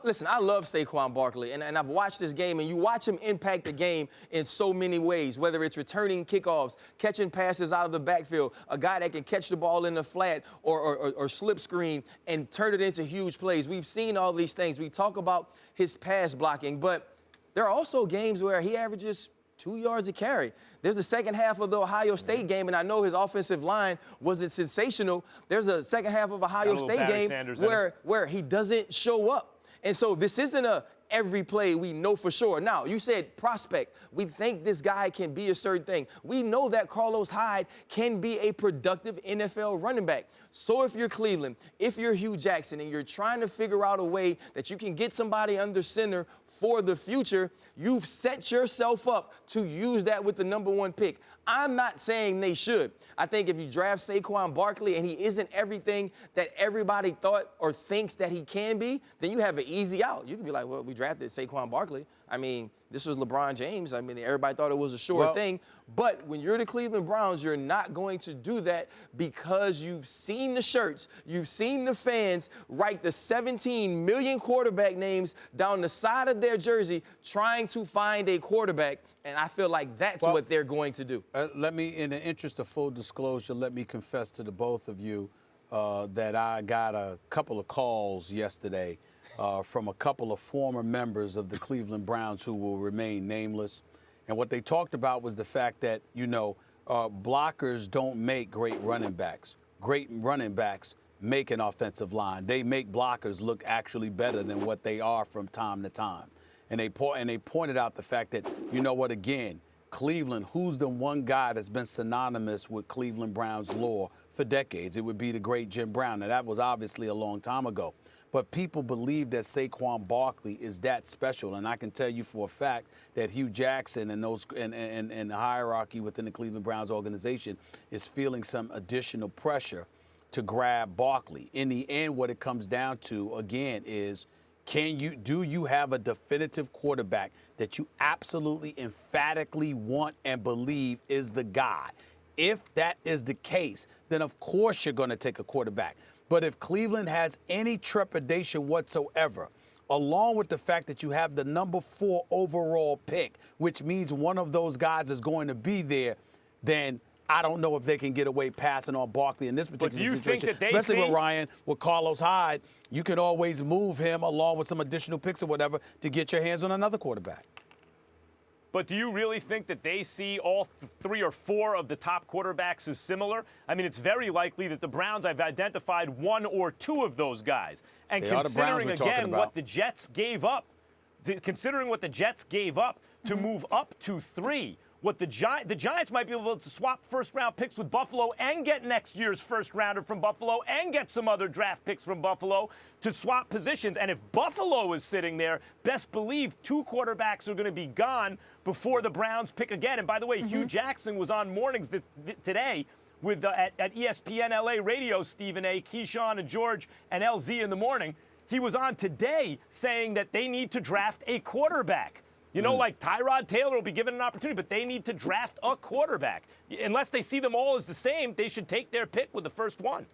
Listen, I love Saquon Barkley, and I've watched this game, and you watch him impact the game in so many ways, whether it's returning kickoffs, catching passes out of the backfield, a guy that can catch the ball in the flat or slip screen and turn it into huge plays. We've seen all these things. We talk about his pass blocking, but there are also games where he averages 2 yards a carry. There's the second half of the Ohio State game, and I know his offensive line wasn't sensational. There's a second half of Ohio State game where he doesn't show up. And so this isn't a every play we know for sure. Now, you said prospect. We think this guy can be a certain thing. We know that Carlos Hyde can be a productive NFL running back. So if you're Cleveland, if you're Hugh Jackson, and you're trying to figure out a way that you can get somebody under center for the future, you've set yourself up to use that with the #1 pick. I'm not saying they should. I think if you draft Saquon Barkley and he isn't everything that everybody thought or thinks that he can be, then you have an easy out. You can be like, well, we drafted Saquon Barkley. I mean, this was LeBron James. I mean, everybody thought it was a sure thing. But when you're the Cleveland Browns, you're not going to do that because you've seen the shirts, you've seen the fans write the 17 million quarterback names down the side of their jersey trying to find a quarterback. And I feel like that's what they're going to do. Let me, in the interest of full disclosure, let me confess to the both of you that I got a couple of calls yesterday from a couple of former members of the Cleveland Browns who will remain nameless. And what they talked about was the fact that, blockers don't make great running backs. Great running backs make an offensive line. They make blockers look actually better than what they are from time to time. And they pointed out the fact that, again, Cleveland, who's the one guy that's been synonymous with Cleveland Browns lore for decades? It would be the great Jim Brown. Now, that was obviously a long time ago. But people believe that Saquon Barkley is that special. And I can tell you for a fact that Hugh Jackson and the hierarchy within the Cleveland Browns organization is feeling some additional pressure to grab Barkley. In the end, what it comes down to, again, is do you have a definitive quarterback that you absolutely emphatically want and believe is the guy? If that is the case, then of course you're going to take a quarterback. But if Cleveland has any trepidation whatsoever, along with the fact that you have the #4 overall pick, which means one of those guys is going to be there, then I don't know if they can get away passing on Barkley in this particular situation. Especially with Ryan, with Carlos Hyde, you can always move him along with some additional picks or whatever to get your hands on another quarterback. But do you really think that they see all 3 or 4 of the top quarterbacks as similar? I mean, it's very likely that the Browns have identified 1 or 2 of those guys. And considering, again, what the Jets gave up, to move up to 3, what the Giants might be able to swap first-round picks with Buffalo and get next year's first-rounder from Buffalo and get some other draft picks from Buffalo to swap positions. And if Buffalo is sitting there, best believe 2 quarterbacks are going to be gone before the Browns pick again. And by the way, Hugh Jackson was on mornings today with at ESPN LA Radio, Stephen A., Keyshawn and George and LZ in the morning. He was on today saying that they need to draft a quarterback. Like Tyrod Taylor will be given an opportunity, but they need to draft a quarterback. Unless they see them all as the same, they should take their pick with the first one.